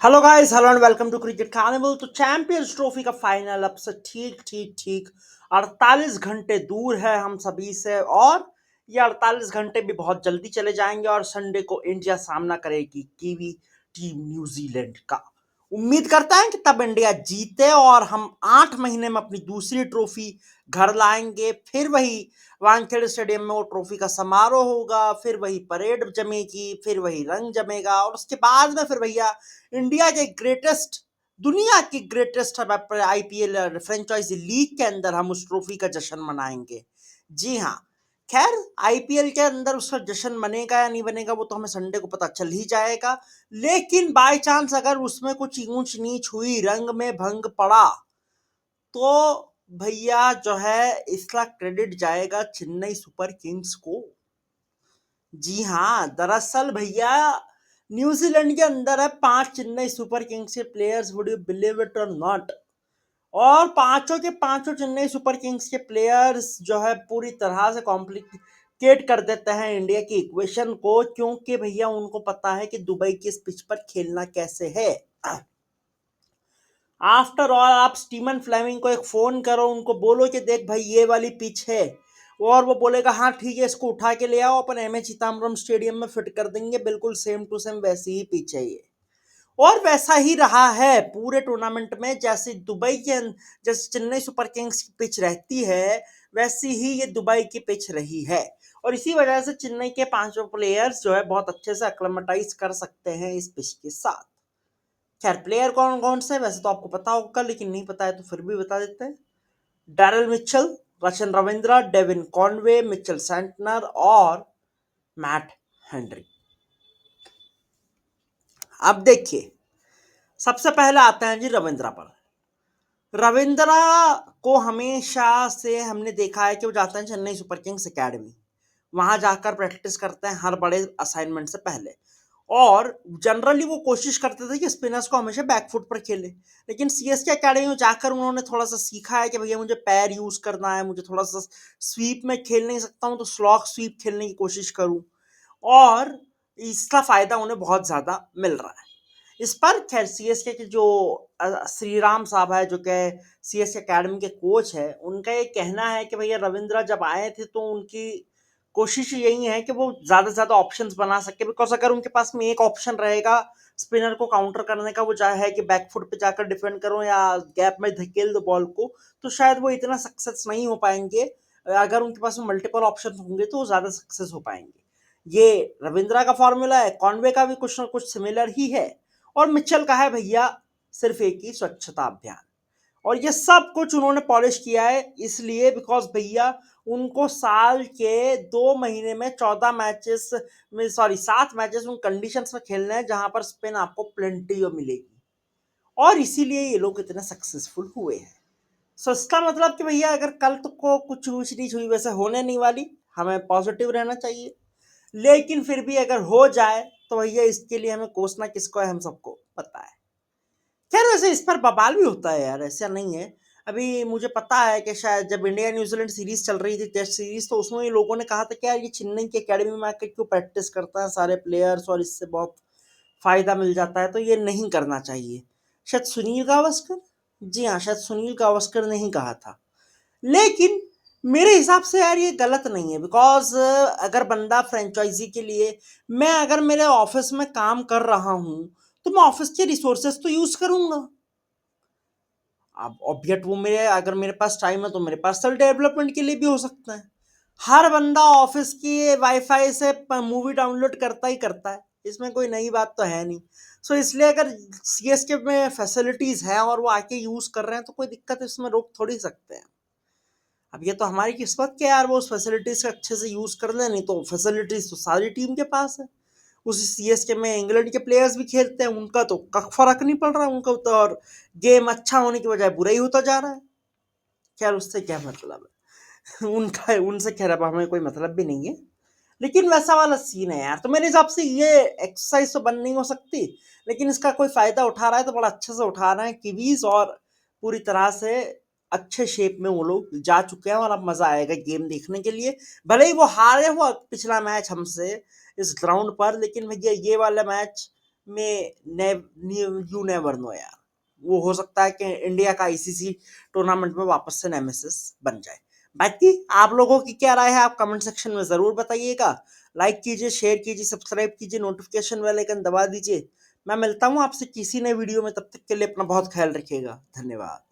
Hello guys, hello and welcome to cricket carnival. तो champions trophy का final अब से ठीक ठीक ठीक 48 घंटे दूर है हम सभी से। और ये 48 घंटे भी बहुत जल्दी चले जाएंगे और संडे को इंडिया सामना करेगी कीवी टीम न्यूजीलैंड का। उम्मीद करता है कि तब इंडिया जीते और हम 8 महीने में अपनी दूसरी ट्रॉफी घर लाएंगे। फिर वही वानखेड़े स्टेडियम में वो ट्रॉफी का समारोह होगा, फिर वही परेड जमेगी, फिर वही रंग जमेगा और उसके बाद में फिर भैया इंडिया के ग्रेटेस्ट, दुनिया की ग्रेटेस्ट आईपीएल फ्रेंचाइजी लीग के अंदर हम उस ट्रॉफी का जश्न मनाएंगे। जी हाँ। खैर, आईपीएल के अंदर उसका जश्न बनेगा या नहीं बनेगा वो तो हमें संडे को पता चल ही जाएगा। लेकिन बाय चांस अगर उसमें कुछ ऊंच नीच हुई, रंग में भंग पड़ा, तो भैया जो है इसका क्रेडिट जाएगा चेन्नई सुपर किंग्स को। जी हाँ, दरअसल भैया न्यूजीलैंड के अंदर है 5 चेन्नई सुपर किंग्स के players, would you believe it और नॉट। और पांचों के पांचों चेन्नई सुपर किंग्स के प्लेयर्स जो है पूरी तरह से कॉम्प्लिकेट कर देते हैं इंडिया की इक्वेशन को, क्योंकि भैया उनको पता है कि दुबई की इस पिच पर खेलना कैसे है। आफ्टर ऑल आप स्टीवन फ्लेमिंग को एक फोन करो, उनको बोलो कि देख भाई ये वाली पिच है, और वो बोलेगा हाँ ठीक है इसको उठा के ले आओ, अपन एमए चिदम्बरम स्टेडियम में फिट कर देंगे, बिल्कुल सेम टू सेम वैसी ही पिच है ये। और वैसा ही रहा है पूरे टूर्नामेंट में। जैसे जैसे चेन्नई सुपर किंग्स की पिच रहती है, वैसी ही ये दुबई की पिच रही है। और इसी वजह से चेन्नई के पांचों प्लेयर्स जो है बहुत अच्छे से अक्लेमेटाइज कर सकते हैं इस पिच के साथ। खैर, प्लेयर कौन कौन से वैसे तो आपको पता होगा, लेकिन नहीं पता है तो फिर भी बता देते हैं। Daryl Mitchell, Rachin Ravindra, Devon Conway, Mitchell Santner और मैट हेनरी। अब देखिए, सबसे पहले आते हैं जी रविंद्रा पर। रविंद्रा को हमेशा से हमने देखा है कि वो जाते हैं चेन्नई सुपर किंग्स एकेडमी, वहां जाकर प्रैक्टिस करते हैं हर बड़े असाइनमेंट से पहले। और जनरली वो कोशिश करते थे कि स्पिनर्स को हमेशा बैकफुट पर खेले। लेकिन सीएसके एकेडमी में जाकर उन्होंने थोड़ा सा सीखा है कि भैया मुझे पैर यूज करना है, मुझे थोड़ा सा स्वीप में खेल नहीं सकता हूँ तो स्लॉक स्वीप खेलने की कोशिश करूँ। और इसका फायदा उन्हें बहुत ज्यादा मिल रहा है। इस पर खैर सीएसके के जो श्रीराम साहब है, जो कि सीएसके एकेडमी के कोच है, उनका ये कहना है कि भैया रविंद्रा जब आए थे तो उनकी कोशिश यही है कि वो ज्यादा से ज्यादा ऑप्शंस बना सके। बिकॉज अगर उनके पास में एक ऑप्शन रहेगा स्पिनर को काउंटर करने का, वो चाहे है कि बैकफुट पे जाकर डिफेंड करो या गैप में धकेल दो बॉल को, तो शायद वो इतना सक्सेस नहीं हो पाएंगे। अगर उनके पास मल्टीपल ऑप्शन होंगे तो वो ज्यादा सक्सेस हो पाएंगे। ये रविंद्रा का फॉर्मूला है, कॉनवे का भी कुछ ना कुछ सिमिलर ही है। और मिचेल का है भैया सिर्फ एक ही, स्वच्छता अभियान। और ये सब कुछ उन्होंने पॉलिश किया है इसलिए बिकॉज भैया उनको साल के 2 महीने में 14 मैचेस में, सॉरी 7 मैचेस उन कंडीशंस में खेलने हैं जहां पर स्पिन आपको प्लेंटी मिलेगी। और इसीलिए ये लोग इतने सक्सेसफुल हुए हैं। सो इसका मतलब कि भैया अगर कल तो को कुछ ऊंच नीच हुई, वैसे होने नहीं वाली, हमें पॉजिटिव रहना चाहिए। लेकिन फिर भी अगर हो जाए तो भैया इसके लिए हमें कोसना किसको है, हम सबको पता है। खैर, वैसे इस पर बवाल भी होता है यार, ऐसा नहीं है। अभी मुझे पता है कि शायद जब इंडिया न्यूजीलैंड सीरीज चल रही थी, टेस्ट सीरीज, तो उसमें ये लोगों ने कहा था कि यार ये चेन्नई की एकेडमी में आकर क्यों प्रैक्टिस करता है सारे प्लेयर्स, और इससे बहुत फायदा मिल जाता है, तो ये नहीं करना चाहिए। शायद सुनील गावस्कर, जी हाँ, शायद सुनील गावस्कर ने ही कहा था। लेकिन मेरे हिसाब से यार ये गलत नहीं है। बिकॉज अगर बंदा फ्रेंचाइजी के लिए, मैं अगर मेरे ऑफिस में काम कर रहा हूं तो मैं ऑफिस के रिसोर्सेज तो यूज करूंगा। अब ऑब्जेक्ट वो मेरे, अगर मेरे पास टाइम है तो मेरे पर्सनल डेवलपमेंट के लिए भी हो सकता है। हर बंदा ऑफिस की वाईफाई से मूवी डाउनलोड करता ही करता है, इसमें कोई नई बात तो है नहीं। सो इसलिए अगर सीएसके में फैसिलिटीज है और वो आके यूज कर रहे हैं तो कोई दिक्कत इसमें रोक थोड़ी सकते हैं। अब ये तो हमारी किस्मत के यार वो उस फैसिलिटीज का अच्छे से यूज कर ले, नहीं तो फैसिलिटीज तो सारी टीम के पास है। उसी सीएसके में इंग्लैंड के प्लेयर्स भी खेलते हैं, उनका तो कख फर्क नहीं पड़ रहा है, उनका तो और गेम अच्छा होने की बजाय बुरा ही होता जा रहा है। खैर, उससे क्या मतलब है उनका, उनसे खैर अब हमें कोई मतलब भी नहीं है। लेकिन वैसा वाला सीन है यार, तो मेरे हिसाब से ये एक्सरसाइज तो बंद नहीं हो सकती। लेकिन इसका कोई फायदा उठा रहा है तो बड़ा अच्छे से उठा रहे हैं किवीज, और पूरी तरह से अच्छे शेप में वो लोग जा चुके हैं, और अब मजा आएगा गेम देखने के लिए। भले ही वो हारे हुआ पिछला मैच हमसे इस ग्राउंड पर, लेकिन भैया ये वाला मैच में यू नेवर नो यार, वो हो सकता है कि इंडिया का आईसीसी टूर्नामेंट में वापस से नेमेसिस बन जाए। बाकी आप लोगों की क्या राय है, आप कमेंट सेक्शन में जरूर बताइएगा। लाइक कीजिए, शेयर कीजिए, सब्सक्राइब कीजिए, नोटिफिकेशन बेल आइकन दबा दीजिए। मैं मिलता हूँ आपसे किसी नए वीडियो में, तब तक के लिए अपना बहुत ख्याल रखिएगा। धन्यवाद।